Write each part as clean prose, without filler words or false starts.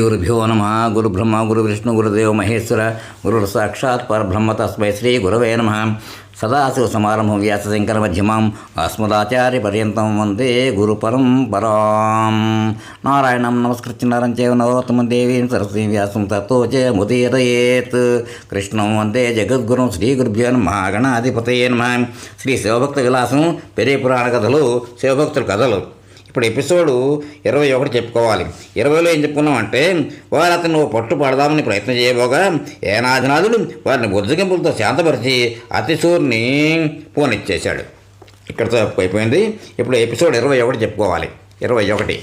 గురుభ్యో నమ. గురు బ్రహ్మ గురు విష్ణు గురుదేవ మహేశ్వర గురు సాక్షాత్ పరబ్రహ్మ తస్మై శ్రీ గురవే నమ. సదాశివ సమారంభం వ్యాసశంకర మధ్యమాం అస్మదాచార్య పర్యంతం వందే గురు పరంపరాం. నారాయణం నమస్కృత్య నరం చైవ నరోత్తమం దేవీం సరస్వతీం వ్యాసం తతో జయముదీరయేత్. కృష్ణం వందే జగద్గురుం శ్రీ గురుభ్యో నమః. గణాధిపతయే నమః. శ్రీ శివభక్త విలాసం పెరియ పురాణ కథలు, శివభక్తుల కథలు. ఇప్పుడు ఎపిసోడు 21 చెప్పుకోవాలి. 20లో ఏం చెప్పుకున్నామంటే, వారు అతను పట్టు పడదామని ప్రయత్నం చేయబోగా ఏనాదినాథుడు వారిని బుద్ధగింపులతో శాంతపరిచి అతిశూర్ని పోనిచ్చేశాడు. ఇక్కడతో అయిపోయింది. ఇప్పుడు ఎపిసోడ్ 21 చెప్పుకోవాలి. 21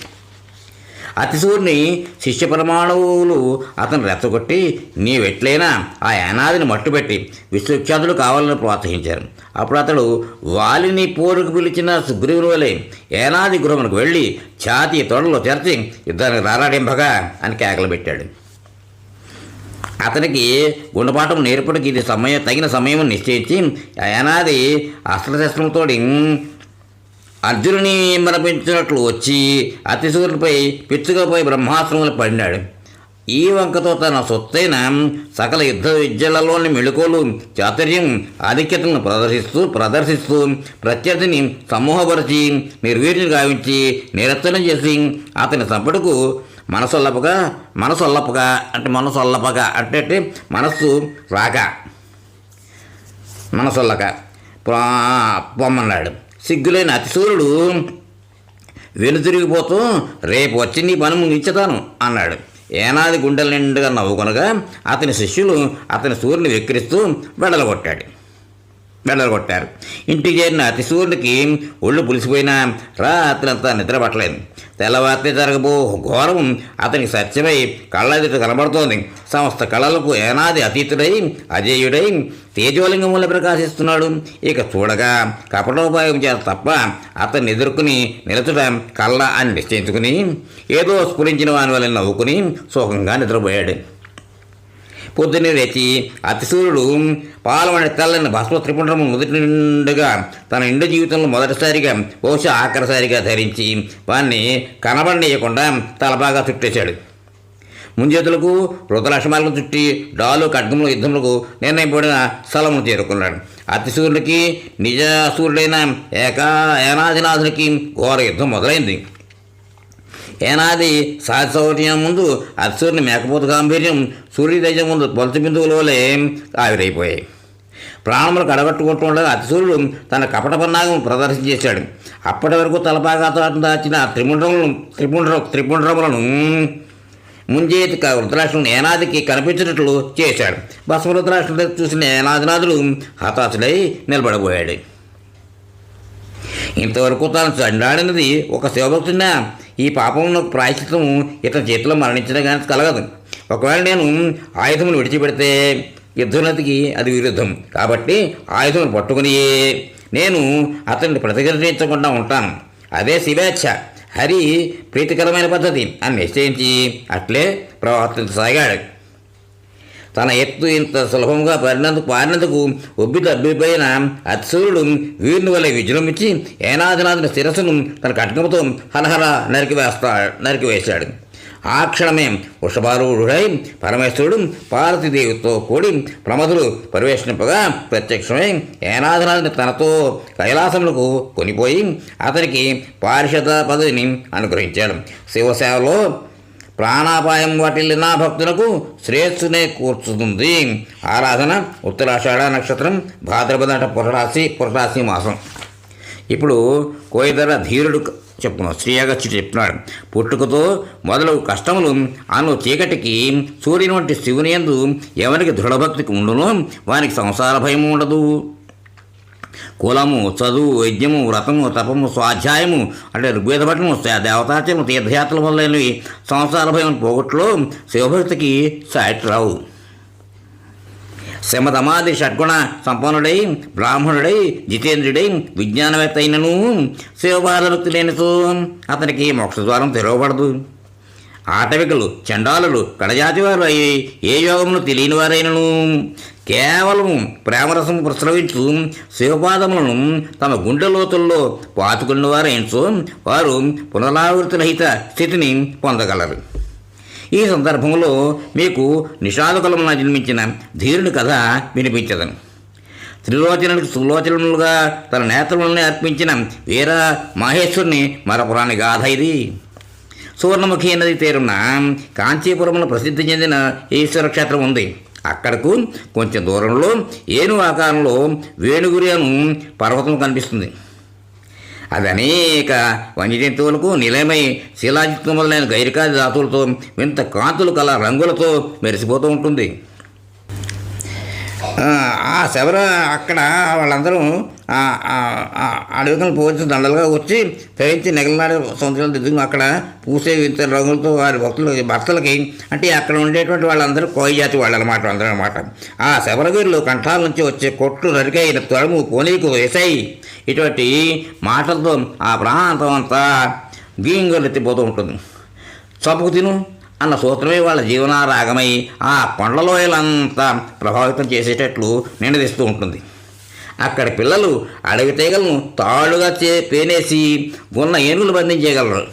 అతిశూర్ని శిష్య పరమాణువులు అతను రెచ్చగొట్టి నీవెట్లయినా ఆ ఏనాదిని మట్టుపెట్టి విశ్వవిఖ్యాతులు కావాలని ప్రోత్సహించారు. అప్పుడు అతడు వాలిని పోరుకు పిలిచిన సుగ్రీవుని వలె ఏనాది గృహమునకు వెళ్ళి ఛాతీ తొడలో చేర్చి యుద్ధానికి రారాడింపగా అని కేకలు పెట్టాడు. అతనికి గుండపాఠం నేర్పడికి ఇది తగిన సమయం నిశ్చయించి ఏనాది అస్త్రశస్త్రంతో అర్జునుని మరపించినట్లు వచ్చి అతిశూరునిపై పిచ్చుకపై బ్రహ్మాస్త్రములు పడినాడు. ఈ వంకతో తన సొత్తైన సకల యుద్ధ విద్యలలోని మెళుకోలు, చాతుర్యం, ఆధిక్యతలను ప్రదర్శిస్తూ ప్రత్యర్థిని సమూహపరిచి నిర్వీర్యం గావించి నిరసన చేసి అతని చంపటకు మనసొల్లపగా అంటే మనస్సు రాక మనసొల్లక పొమ్మన్నాడు. సిగ్గులైన అతిశూరుడు వెనుతిరిగిపోతూ రేపు వచ్చి నీ పని ముగించుతాను అన్నాడు. ఏనాది గుండెల నిండుగా నవ్వుకొనగా అతని శిష్యులు అతని సూర్యుని వెక్కిరిస్తూ వెడలగొట్టారు. ఇంటికి చేరిన అతిశూరునికి ఒళ్ళు పులిసిపోయినా రాత్రంతా నిద్ర పట్టలేదు. తెల్లవారితే జరగబో ఘోరం అతనికి సత్యమై కళ్ళెదుట కనబడుతోంది. సమస్త కళలకు ఏనాది అతీతుడై అజేయుడై తేజోలింగముల ప్రకాశిస్తున్నాడు. ఇక చూడగా కపటోపాయం చేత తప్ప అతన్ని ఎదుర్కొని నిలచుట కళ్ళ అని నిశ్చయించుకుని ఏదో స్ఫురించిన వాని వల్ల నవ్వుకుని సుఖంగా నిద్రపోయాడు. పొద్దున్నే లేచి అతిశూరుడు పాలమని తెల్లని భస్మ త్రిపుండ్రము మొదటి నిండుగా తన నిండు జీవితంలో మొదటిసారిగా బహుశా ఆఖరిసారిగా ధరించి వాన్ని కనబడనీయకుండా తలబాగా చుట్టేశాడు. ముంజేతులకు రుద్రలక్ష్మాలను చుట్టి డాలు ఖడ్గముల యుద్ధములకు నిర్ణయింపబడిన స్థలమును చేరుకున్నాడు. అతిశూరుడికి నిజసూరుడైన ఏనాదినాథునికి ఘోర యుద్ధం మొదలైంది. ఏనాది సహజౌర్యం ముందు అతిశూరుని మేకపోతు గాంభీర్యం సూర్యతేజం ముందు పొలచు బిందువుల వలె ఆవిరైపోయాయి. ప్రాణములు కడగట్టుకుంటుండగా అతిశూరుడు తన కపట పన్నాగం ప్రదర్శించేశాడు. అప్పటి వరకు తలపాగా దాచిన త్రిపుండ్రములను ముంజేతి రుద్రాక్షులను ఏనాదికి కనిపించినట్లు చేశాడు. భస్మ రుద్రాక్షులు చూసిన ఏనాదినాథుడు హతాశుడై నిలబడబోయాడు. ఇంతవరకు తాను చండాడినది ఒక శివభక్తుడినా ఈ పాపమునకు ప్రాయశ్చిత్తం ఇతని చేతిలో మరణించడం కానీ కలగదు. ఒకవేళ నేను ఆయుధమును విడిచిపెడితే యుద్ధోన్నతికి అది విరుద్ధం. కాబట్టి ఆయుధమును పట్టుకుని నేను అతన్ని ప్రతిఘటించకుండా ఉంటాను. అదే శివేచ్ఛ, హరి ప్రీతికరమైన పద్ధతి అని నిశ్చయించి అట్లే ప్రవర్తించసాగాడు. తన ఎత్తు ఇంత సులభంగా పారినందుకు ఉబ్బిపోయిన అతిశూరుడు వీరుని వలె విజృంభించి ఏనాదినాథుని శిరస్సును తన ఖడ్గముతో హరహర నరికివేశాడు. ఆ క్షణమే వృషభారూఢుడై పరమేశ్వరుడు పార్వతీదేవితో కూడి ప్రమదులు పరివేషింపగా ప్రత్యక్షమై ఏనాదినాథుని తనతో కైలాసములకు కొనిపోయి అతనికి పారిషద పదవిని అనుగ్రహించాడు. శివసేవలో ప్రాణాపాయం వాటిల్లిన భక్తులకు శ్రేయస్సునే కూర్చుతుంది. ఆరాధన ఉత్తరాషాఢ నక్షత్రం, భాద్రపద పురటాసి మాసం. ఇప్పుడు కోయిదర ధీరుడు చెప్పుకున్నాం. శ్రీయాగచ్చుడు చెప్తున్నాడు, పుట్టుకతో మొదలు కష్టములు అను చీకటికి సూర్యుని వంటి శివుని యందు ఎవరికి దృఢభక్తికి ఉండునో వానికి సంసార భయం ఉండదు. కులము, చదువు, యజ్ఞము, వ్రతము, తపము, స్వాధ్యాయము అంటే ఋగ్వేద పఠనము, దేవతాచరము, తీర్థయాత్రల మొదలైనవి సంసార భయం పోగొట్లో శివభక్తికి సాటి రావు. శమధమాది షడ్గుణ సంపన్నుడై బ్రాహ్మణుడై జితేంద్రుడై విజ్ఞానవేత్త అయినను శివపాదభక్తి లేనితో అతనికి మోక్షద్వారం తెరవబడదు. ఆటవికులు, చండాలులు, కడజాతి వారు అయి ఏ యోగమును తెలియని వారైనను కేవలము ప్రేమరసము ప్రస్రవించు శివపాదములను తమ గుండె లోతుల్లో పాతుకున్న వారైనచో వారు పునరావృతి రహిత స్థితిని పొందగలరు. ఈ సందర్భంలో మీకు నిషాదకులమున జన్మించిన ధీరుని కథ వినిపించదను. త్రిలోచనులకు సులోచనలుగా తన నేత్రములని అర్పించిన వీర మహేశ్వరుని మరపురాని గాథ ఇది. సువర్ణముఖి నది తీరున కాంచీపురంలో ప్రసిద్ధి చెందిన ఈశ్వర క్షేత్రం ఉంది. అక్కడకు కొంచెం దూరంలో ఏనుగు ఆకారంలో వేణుగురి అను పర్వతం కనిపిస్తుంది. అది అనేక వన్యజంతువులకు నిలయమై శిలాజిత్తు మొదలైన గైరికాది ధాతువులతో వింత కాంతులు కల రంగులతో మెరిసిపోతూ ఉంటుంది. ఆ శబర అక్కడ వాళ్ళందరూ అడవికలు పోవచ్చు దండలుగా వచ్చి ధరించి నెగలనాడే సంవత్సరాలు దిద్దుకుని అక్కడ పూసే వింత రంగులతో వారి భర్తలకి అంటే అక్కడ ఉండేటువంటి వాళ్ళందరూ కోయి జాతి వాళ్ళు అనమాట అందరూ అనమాట. ఆ శబరగిరిలో కంఠాల నుంచి వచ్చే కొట్లు నరికైన తడుము పోనీకు వేసాయి ఇటువంటి మాటలతో ఆ ప్రాంతం అంతా గీంగలెత్తిపోతూ ఉంటుంది. చంపుకు తిను అన్న సూత్రమే వాళ్ళ జీవనారాగమై ఆ కొండలోయలంతా ప్రభావితం చేసేటట్లు నినదిస్తూ ఉంటుంది. అక్కడి పిల్లలు అడవి తీగలను తాళ్ళుగా పేనేసి ఉన్న ఏనుగులు బంధించేయగలరు.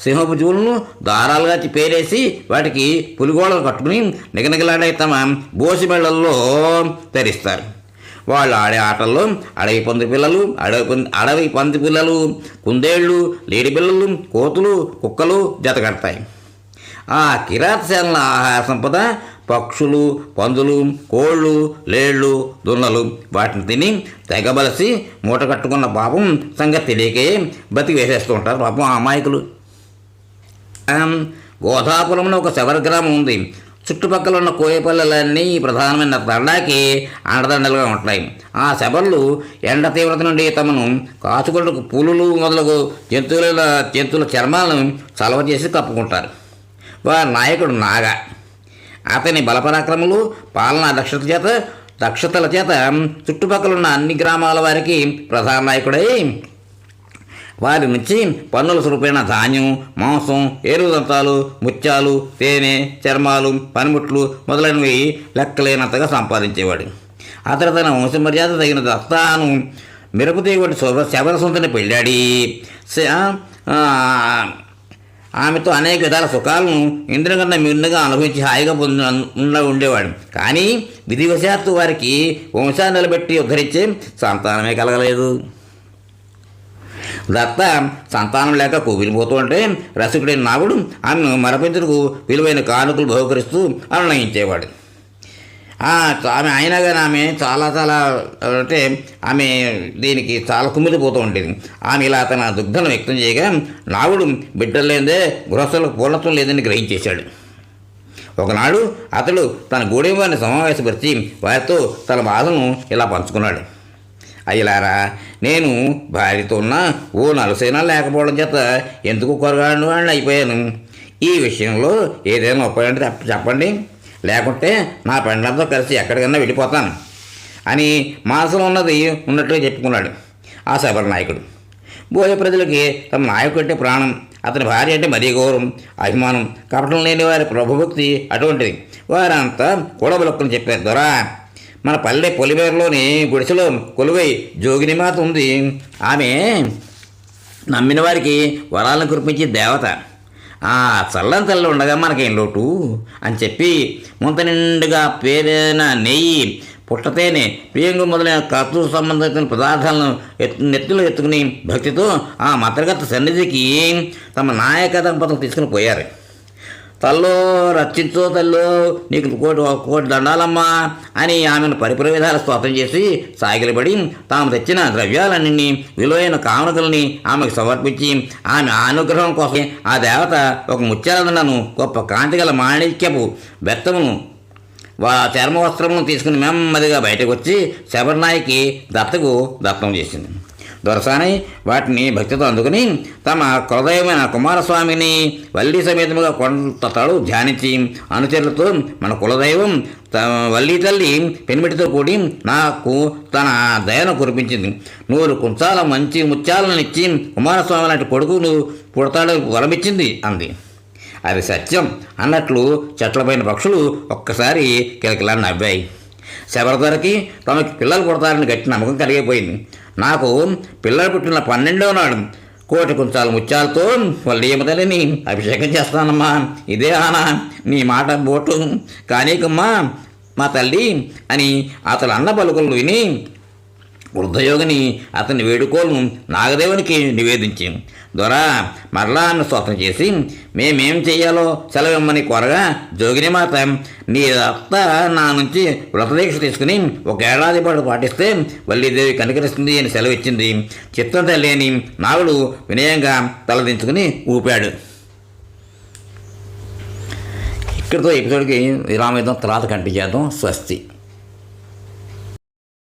సింహపు జీవులను దారాలుగా పేరేసి వాటికి పులిగోడలు కట్టుకుని నిగనిగలాడే తమ బోసి మెళ్ళల్లో ధరిస్తారు. వాళ్ళు ఆడే ఆటల్లో అడవి పంది పిల్లలు అడవి పంది పిల్లలు, కుందేళ్ళు, లేడి పిల్లలు, కోతులు, కుక్కలు జత కడతాయి. ఆ కిరాతశాలల ఆహార సంపద పక్షులు, పందులు, కోళ్ళు, లేళ్ళు, దున్నలు వాటిని తిని తెగబలసి మూట కట్టుకున్న పాపం సంగతి తెలియకే బతికి వేసేస్తూ ఉంటారు పాపం అమాయకులు. గోధాపురంలో ఒక శబర గ్రామం ఉంది. చుట్టుపక్కల ఉన్న కోయపల్లెలన్నీ ప్రధానమైన దండాకి అండదండలుగా ఉంటాయి. ఆ శబర్లు ఎండ తీవ్రత నుండి తమను కాచుకొరకు పులులు మొదలగు జంతువుల చర్మాలను చలవ చేసి కప్పుకుంటారు. వారి నాయకుడు నాగ. అతని బలపరాక్రములు, పాలనా దక్షతల చేత చుట్టుపక్కల ఉన్న అన్ని గ్రామాల వారికి ప్రధాన నాయకుడై వారి నుంచి పన్నుల స్వరూపైన ధాన్యం, మాంసం, ఏరుదంతాలు, ముత్యాలు, తేనె, చర్మాలు, పనిముట్లు మొదలైనవి లెక్కలేనంతగా సంపాదించేవాడు. అతడు తన వంశమర్యాద తగిన దత్తాను మిరపతీగటి శబర సొంతని పెళ్ళాడి ఆమెతో అనేక విధాల సుఖాలను ఇంద్రుని కన్నా మిన్నగా అనుభవించి హాయిగా ఉండేవాడు. కానీ విధివశాత్తు వారికి వంశాన్ని నిలబెట్టి ఉద్ధరించే సంతానమే కలగలేదు. దత్త సంతానం లేక కుమిలిపోతూ ఉంటే రసికుడైన నాగుడు ఆమెను మరపించుటకు విలువైన కానుకలు బహుకరిస్తూ అనునయించేవాడు. ఆమె అయినా కానీ ఆమె చాలా అంటే ఆమె దీనికి చాలా కుమిలిపోతూ ఉండేది. ఆమె ఇలా తన దుగ్ధను వ్యక్తం చేయగా నాగుడు బిడ్డలు లేదే గృహస్థులకు పూర్ణత్వం లేదని గ్రహించేశాడు. ఒకనాడు అతడు తన గూడెం వారిని సమావేశపరిచి వారితో తన బాధను ఇలా పంచుకున్నాడు. అయ్యలారా, నేను భార్యతో ఉన్న ఓ నలుసైనా లేకపోవడం చేత ఎందుకు కొరగాడిన వాడిని అయిపోయాను. ఈ విషయంలో ఏదైనా ఉపాయం చెప్పండి, లేకుంటే నా పెండ్లంతో కలిసి ఎక్కడికన్నా వెళ్ళిపోతాను అని మనసులో ఉన్నది ఉన్నట్టుగా చెప్పుకున్నాడు ఆ శబర నాయకుడు. బోయ ప్రజలకి తమ నాయకుడు అంటే ప్రాణం, అతని భార్య అంటే మరీ గౌరవం, అభిమానం, కపటం లేని వారి ప్రభుభక్తి అటువంటిది. వారంతా కూడబలొక్కని చెప్పారు. దొరా, మన పల్లె పొలిమేరలోని గుడిసెలో కొలువై జోగినిమాత ఉంది. ఆమె నమ్మిన వారికి వరాలను కురిపించే దేవత. ఆ చల్లని తల్లి ఉండగా మనకేం లోటు అని చెప్పి ముంత నిండుగా పేరైన నెయ్యి, పుట్టతేనె, బియ్యంగు మొదలైన కర్తూ సంబంధించిన పదార్థాలను నెత్తిలో ఎత్తుకుని భక్తితో ఆ మంత్రగత సన్నిధికి తమ నాయక దంపతులు తీసుకుని పోయారు. తల్లో రక్షించో తల్లో, నీకు కోటి దండాలమ్మా అని ఆమెను పరిపరి విధాల స్తోత్రం చేసి సాగిలబడి తాము తెచ్చిన ద్రవ్యాలన్నీ విలువైన కానుకల్ని ఆమెకు సమర్పించి ఆమె అనుగ్రహం కోసం ఆ దేవత ఒక ముత్యాల దండను, గొప్ప కాంతిగల మాణిక్యపు బెత్తమును, చర్మ వస్త్రమును తీసుకుని నెమ్మదిగా బయటకు వచ్చి శబరనాయికి దత్తకు దత్తం చేసింది. దొరసాని వాటిని భక్తితో అందుకుని తమ కులదైవమైన కుమారస్వామిని వల్లి సమేతముగా కొంత తడు ధ్యానించి అనుచరులతో మన కులదైవం వల్లి తల్లి పెనిమిటితో కూడి నాకు తన దయను కురిపించింది. 100 కుంచాల మంచి ముత్యాలనిచ్చి కుమారస్వామి లాంటి కొడుకును పుడతాడు వరమిచ్చింది అంది. అది సత్యం అన్నట్లు చెట్లపైన పక్షులు ఒక్కసారి కిలకిలా నవ్వాయి. శబరధరకి తమకి పిల్లలు పుడతారని గట్టి నమ్మకం కలిగిపోయింది. నాకు పిల్లలు పుట్టిన 12వ నాడు కోటి కుంచాల ముత్యాలతో వల్లియమతలిని అభిషేకం చేస్తానమ్మా. ఇదే ఆనా నీ మాట బోటు కానీకమ్మా మా తల్లి అని అతడు అన్న పలుకులు విని వృద్ధయోగిని అతని వేడుకోలను నాగదేవునికి నివేదించి దొర మరలా ఆమెను స్తోత్రం చేసి మేమేం చెయ్యాలో సెలవిమ్మని కోరగా జోగిని మాత నీ అత్త నా నుంచి వ్రతదీక్ష తీసుకుని 1 ఏడాది పాటు పాటిస్తే వల్లీదేవి కనికరిస్తుంది అని సెలవిచ్చింది. చిత్తం తల్లి అని నాగుడు వినయంగా తలదించుకుని ఊపాడు. ఇక్కడితో ఎపిసోడ్కి విరామం, తర్వాత కంటిన్యూ చేద్దాం. స్వస్తి.